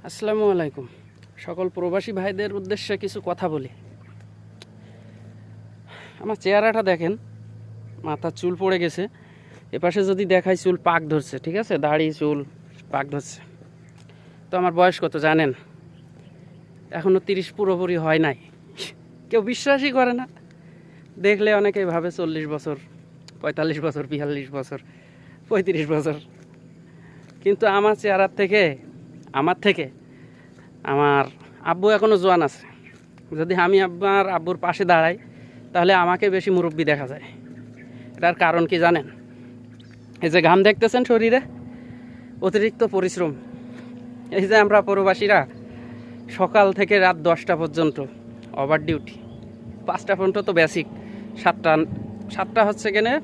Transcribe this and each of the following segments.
আসসালামু আলাইকুম। সকল প্রবাসী ভাইদের উদ্দেশ্যে কিছু কথা বলি। আমার চেহারাটা দেখেন, মাথার চুল পড়ে গেছে। এপাশে যদি দেখাই চুল পাক ধরছে, ঠিক আছে, দাড়ি চুল পাক ধরছে। তো আমার বয়স কত জানেন? এখনও 30 পুরোপুরি হয় নাই। কেউ বিশ্বাসই করে না। দেখলে অনেকেই ভাবে 40 বছর, 45 বছর, 42 বছর, 35 বছর। কিন্তু আমার চেহারার থেকে আমার আব্বু এখনও জোয়ান আছে। যদি আমি আমার আব্বুর পাশে দাঁড়াই তাহলে আমাকে বেশি মুরব্বি দেখা যায়। এটার কারণ কি জানেন? এই যে ঘাম দেখতেছেন শরীরে, অতিরিক্ত পরিশ্রম। এই যে আমরা প্রবাসীরা সকাল থেকে রাত 10টা পর্যন্ত ওভার ডিউটি, 5টা পর্যন্ত তো বেসিক, সাতটা হচ্ছে কেনে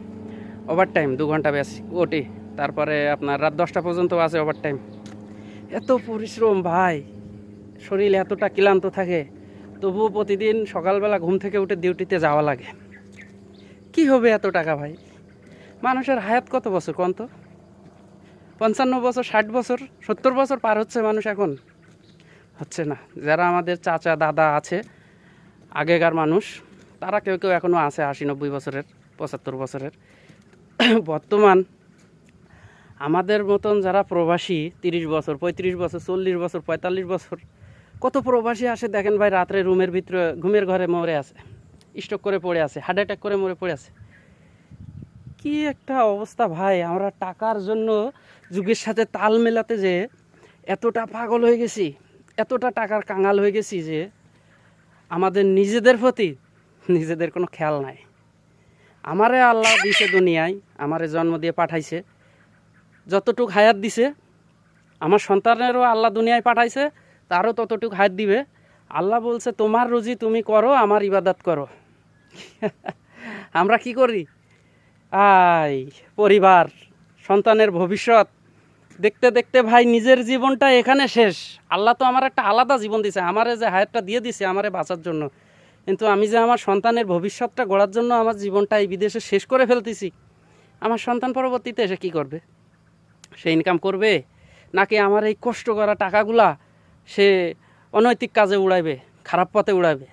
ওভার টাইম, 2 ঘন্টা বেসিক ওটি, তারপরে আপনার রাত 10টা পর্যন্ত আছে ওভার টাইম। এত পরিশ্রম ভাই, শরীর এতটা ক্লান্ত থাকে, তবুও প্রতিদিন সকালবেলা ঘুম থেকে উঠে ডিউটিতে যাওয়া লাগে। কি হবে এত টাকা ভাই? মানুষের হায়াত কত বছর কোন তো? 55 বছর, 60 বছর, 70 বছর পার হচ্ছে মানুষ এখন? হচ্ছে না। যারা আমাদের চাচা দাদা আছে, আগেকার মানুষ, তারা কেউ কেউ এখনও আছে 80-90 বছরের, 75 বছরের। বর্তমান আমাদের মতন যারা প্রবাসী, 30 বছর, 35 বছর, 40 বছর, 45 বছর, কত প্রবাসী আসে দেখেন ভাই, রাত্রে রুমের ভিতরে ঘুমের ঘরে মরে আছে, স্ট্রোক করে পড়ে আছে, হার্ট অ্যাটাক করে মরে পড়ে আছে। কি একটা অবস্থা ভাই! আমরা টাকার জন্য যুগের সাথে তাল মেলাতে যে এতটা পাগল হয়ে গেছি, এতটা টাকার কাঙাল হয়ে গেছি যে আমাদের নিজেদের প্রতি নিজেদের কোনো খেয়াল নাই। আমারে আল্লাহ দিছে দুনিয়ায়, আমারে জন্ম দিয়ে পাঠাইছে, যতটুক হায়াত দিছে আমার সন্তানেরও আল্লাহ দুনিয়ায় পাঠাইছে, তারও ততটুক হায়াত দিবে। আল্লাহ বলছে তোমার রুজি তুমি করো, আমার ইবাদত করো। আমরা কি করি? পরিবার, সন্তানের ভবিষ্যৎ দেখতে দেখতে ভাই নিজের জীবনটা এখানে শেষ। আল্লাহ তো আমার একটা আলাদা জীবন দিছে, আমারে যে হায়াতটা দিয়ে দিছে আমারে বাঁচার জন্য, কিন্তু আমি যে আমার সন্তানের ভবিষ্যৎটা গড়ার জন্য আমার জীবনটা এই বিদেশে শেষ করে ফেলতেছি। আমার সন্তান পরবর্তীতে এসে কী করবে? সে ইনকাম করবে, নাকি আমার এই কষ্ট করা টাকাগুলা সে অনৈতিক কাজে উড়াইবে, খারাপ পথে উড়াইবে?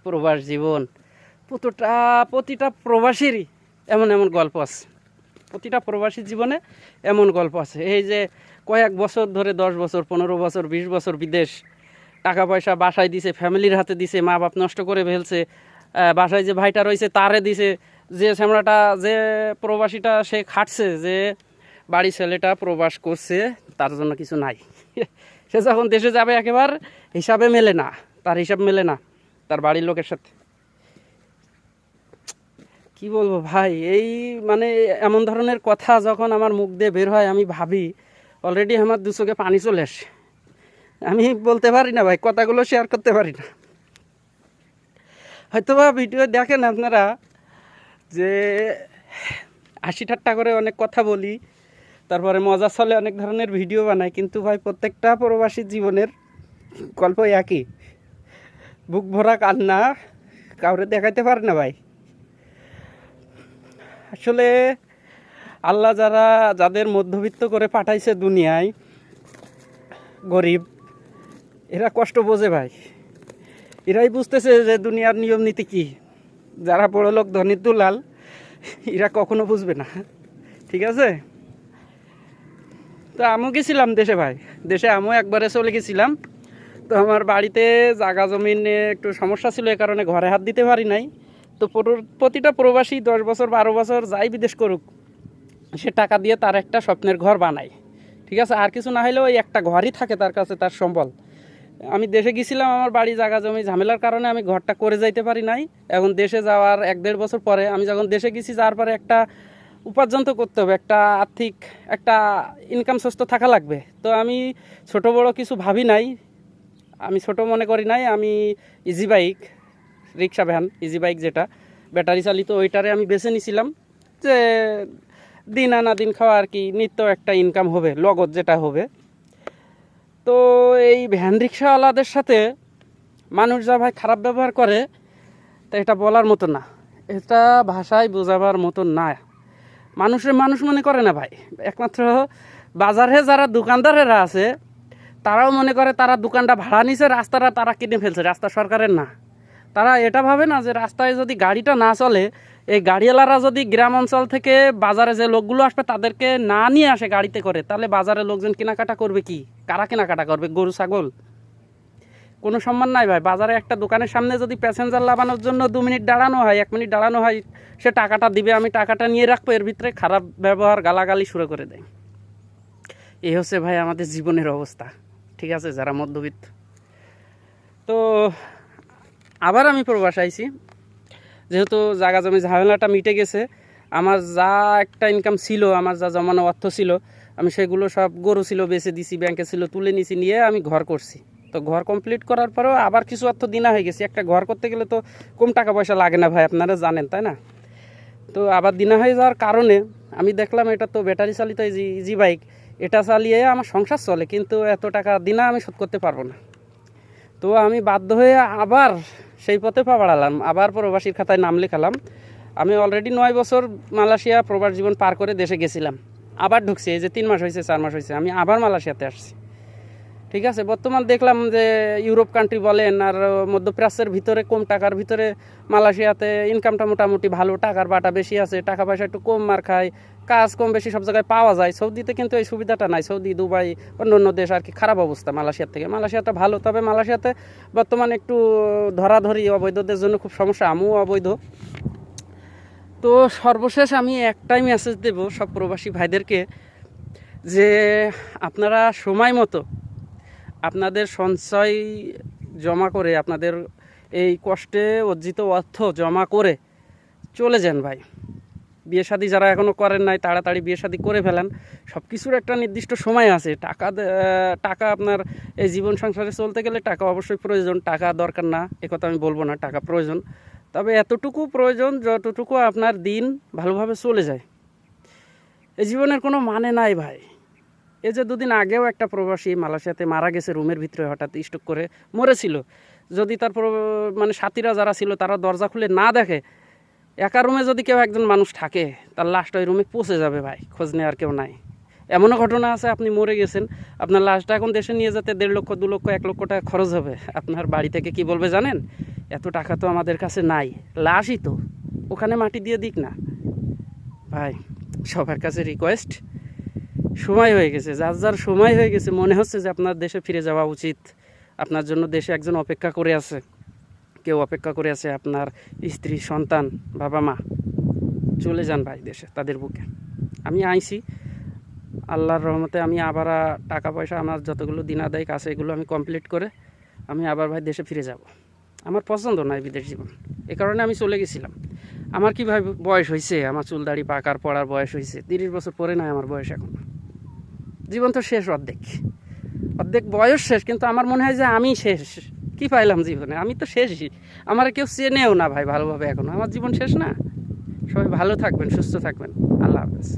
প্রবাস জীবন, প্রতিটা প্রবাসীরই এমন এমন গল্প আছে। প্রতিটা প্রবাসী জীবনে এমন গল্প আছে। এই যে কয়েক বছর ধরে, 10 বছর, 15 বছর, 20 বছর বিদেশ, টাকা পয়সা বাসায় দিছে, ফ্যামিলির হাতে দিছে, মা বাপ নষ্ট করে ফেলছে, বাসায় যে ভাইটা রয়েছে তারে দিছে, যে শ্যামলাটা, যে প্রবাসীটা সে খাটছে, যে বাড়ি ছেলেটা প্রবাস করছে, তার জন্য কিছু নাই। সে যখন দেশে যাবে একেবারে হিসাবে মেলে না, তার হিসাব মেলে না তার বাড়ির লোকের সাথে। কি বলবো ভাই, এই মানে এমন ধরনের কথা যখন আমার মুখ দিয়ে বের হয়, আমি ভাবি অলরেডি আমার দু চোখে পানি চলে আসে। আমি বলতে পারি না ভাই, কথাগুলো শেয়ার করতে পারি না। হয়তোবা ভিডিও দেখেন আপনারা যে 80 ঠাট্টা করে অনেক কথা বলি, তারপরে মজা চলে অনেক ধরনের ভিডিও বানাই, কিন্তু ভাই প্রত্যেকটা প্রবাসী জীবনের গল্প একই। বুক ভরা কান্না, কাউরে দেখাইতে পারে না ভাই। আসলে আল্লাহ যাদের মধ্যবিত্ত করে পাঠাইছে দুনিয়ায়, গরিব, এরা কষ্ট বোঝে ভাই। এরাই বুঝতেছে যে দুনিয়ার নিয়ম নীতি কী। যারা বড় লোক ধনী দুলাল, এরা কখনো বুঝবে না, ঠিক আছে? তো আমিও গেছিলাম দেশে ভাই, দেশে আমিও একবারে চলে গেছিলাম। তো আমার বাড়িতে জায়গা জমিনে একটু সমস্যা ছিল, এ কারণে ঘরে হাত দিতে পারি নাই। তো প্রতিটা প্রবাসী 10 বছর 12 বছর যাই বিদেশ করুক, সে টাকা দিয়ে তার একটা স্বপ্নের ঘর বানায়, ঠিক আছে? আর কিছু না হলেও ওই একটা ঘরই থাকে তার কাছে, তার সম্বল। আমি দেশে গেছিলাম, আমার বাড়ি জায়গা জমি ঝামেলার কারণে আমি ঘরটা করে যাইতে পারি নাই। এখন দেশে যাওয়ার 1-1.5 বছর পরে, আমি যখন দেশে গেছি, যাওয়ার পরে একটা উপার্জন তো করতে হবে, একটা আর্থিক একটা ইনকাম সোর্স তো থাকা লাগবে। তো আমি ছোট বড় কিছু ভাবি নাই, আমি ছোট মনে করি নাই। আমি easy bike, rickshaw van, easy bike যেটা ব্যাটারি চালিত, ওইটারে আমি বেছে নিয়েছিলাম যে দিন আনা দিন খাওয়া আর কি, নিত্য একটা ইনকাম হবে, লগত যেটা হবে। তো এই ভ্যান রিক্সাওয়ালাদের সাথে মানুষ যা ভাই খারাপ ব্যবহার করে, তা এটা বলার মতো না, এটা ভাষায় বোঝাবার মতো না। মানুষের মানুষ মনে করে না ভাই, একমাত্র বাজারে যারা দোকানদারেরা আছে তারাও মনে করে তারা দোকানটা ভাড়া নিছে, রাস্তাটা তারা কিনে ফেলছে, রাস্তা সরকারের না। তারা এটা ভাবে না যে রাস্তায় যদি গাড়িটা না চলে, এই গাড়িওয়ালারা যদি গ্রাম অঞ্চল থেকে বাজারে যে লোকগুলো আসবে তাদেরকে না নিয়ে আসে গাড়িতে করে, তাহলে বাজারে লোকজন কেনাকাটা করবে কি? কারা কেনাকাটা করবে? গরু ছাগল? কোনো সম্মান নাই ভাই। বাজারে একটা দোকানের সামনে যদি প্যাসেঞ্জার লাগানোর জন্য 2 মিনিট দাঁড়ানো হয়, 1 মিনিট দাঁড়ানো হয়, সে টাকাটা দিবে, আমি টাকাটা নিয়ে রাখবো, এর ভিতরে খারাপ ব্যবহার গালাগালি শুরু করে দেয়। এই হচ্ছে ভাই আমাদের জীবনের অবস্থা, ঠিক আছে, যারা মধ্যবিত্ত। তো আবার আমি প্রবাস আইছি, যেহেতু জায়গা জমি ঝামেলাটা মিটে গেছে, আমার যা একটা ইনকাম ছিল, আমার যা জমানো অর্থ ছিল, আমি সেগুলো সব, গরু ছিল বেচে দিছি, ব্যাংকে ছিল তুলে নিছি, নিয়ে আমি ঘর করছি। তো ঘর কমপ্লিট করার পরেও আবার কিছু অর্থ দিনা হয়ে গেছে। একটা ঘর করতে গেলে তো কম টাকা পয়সা লাগে না ভাই, আপনারা জানেন, তাই না? তো আবার দিনা হয়ে যাওয়ার কারণে আমি দেখলাম এটা তো ব্যাটারি চালিত ইজি বাইক, এটা চালিয়ে আমার সংসার চলে, কিন্তু এত টাকা দিনা আমি শোধ করতে পারবো না। তো আমি বাধ্য হয়ে আবার সেই পথে পা বাড়ালাম, আবার প্রবাসীর খাতায় নাম লেখালাম। আমি অলরেডি 9 বছর মালয়েশিয়া প্রবাস জীবন পার করে দেশে গেছিলাম, আবার ঢুকছি, এই যে 3 মাস হয়েছে, 4 মাস হয়েছে, আমি আবার মালয়েশিয়াতে আসছি। ঠিক আছে, বর্তমান দেখলাম যে ইউরোপ কান্ট্রি বলেন আর মধ্যপ্রাচ্যের ভিতরে কম টাকার ভিতরে মালয়েশিয়াতে ইনকামটা মোটামুটি ভালো, টাকার বাটা বেশি আছে, টাকা পয়সা একটু কম মার খায়, কাজ কম বেশি সব জায়গায় পাওয়া যায়। সৌদিতে কিন্তু এই সুবিধাটা নাই। সৌদি, দুবাই, অন্য অন্য দেশ আর কি খারাপ অবস্থা মালয়েশিয়ার থেকে। মালয়েশিয়াটা ভালো, তবে মালয়েশিয়াতে বর্তমানে একটু ধরাধরি অবৈধদের জন্য খুব সমস্যা, আমিও অবৈধ। তো সর্বশেষ আমি একটাই মেসেজ দেব সব প্রবাসী ভাইদেরকে, যে আপনারা সময় মতো আপনাদের সঞ্চয় জমা করে, আপনাদের এই কষ্টে অর্জিত অর্থ জমা করে চলে যান ভাই। বিয়ে শাদী যারা এখনও করেন নাই, তাড়াতাড়ি বিয়ে শাদী করে ফেলেন। সব কিছুর একটা নির্দিষ্ট সময় আছে। টাকা আপনার এই জীবন সংসারে চলতে গেলে টাকা অবশ্যই প্রয়োজন, টাকা দরকার না একথা আমি বলবো না, টাকা প্রয়োজন, তবে এতটুকু প্রয়োজন যতটুকু আপনার দিন ভালোভাবে চলে যায়। এই জীবনের কোনো মানে নাই ভাই। এই যে 2 দিন আগেও একটা প্রবাসী মালয়েশিয়াতে মারা গেছে, রুমের ভিতরে হঠাৎ স্ট্রোক করে মরেছিল। যদি তারপর মানে সাথীরা যারা ছিল তারা দরজা খুলে না দেখে, একা রুমে যদি কেউ একজন মানুষ থাকে, তার লাশটা ওই রুমে পচে যাবে ভাই, খোঁজ নেওয়ার কেউ নাই। এমনও ঘটনা আছে, আপনি মরে গেছেন, আপনার লাশটা এখন দেশে নিয়ে যেতে 1.5 লক্ষ, 2 লক্ষ, 1 লক্ষ টাকা খরচ হবে। আপনার বাড়ি থেকে কি বলবে জানেন? এত টাকা তো আমাদের কাছে নাই, লাশই তো, ওখানে মাটি দিয়ে দিক না। ভাই সবার কাছে রিকোয়েস্ট, সময় হয়ে গেছে, যার যার সময় হয়ে গেছে, মনে হচ্ছে যে আপনার দেশে ফিরে যাওয়া উচিত। আপনার জন্য দেশে একজন অপেক্ষা করে আছে, কেউ অপেক্ষা করে আছে, আপনার স্ত্রী, সন্তান, বাবা মা। চলে যান ভাই দেশে, তাদের বুকে। আমি আইছি, আল্লাহর রহমতে আমি আবার টাকা পয়সা আমার যতগুলো দিনাদায়ী কাছে এগুলো আমি কমপ্লিট করে আমি আবার ভাই দেশে ফিরে যাব। আমার পছন্দ নয় বিদেশ জীবন, এ কারণে আমি চলে গেছিলাম। আমার কি ভাই বয়স হয়েছে, আমার চুল দাড়ি পাকার পড়ার বয়স হয়েছে, 30 বছর পরে নয় আমার বয়স এখন। জীবন তো শেষ, অর্ধেক অর্ধেক বয়স শেষ, কিন্তু আমার মনে হয় যে আমি শেষ। কি পাইলাম জীবনে? আমি তো শেষই, আমার কেউ চেনেও না ভাই ভালোভাবে এখন, আমার জীবন শেষ না। সবাই ভালো থাকবেন, সুস্থ থাকবেন, আল্লাহ হাফেজ।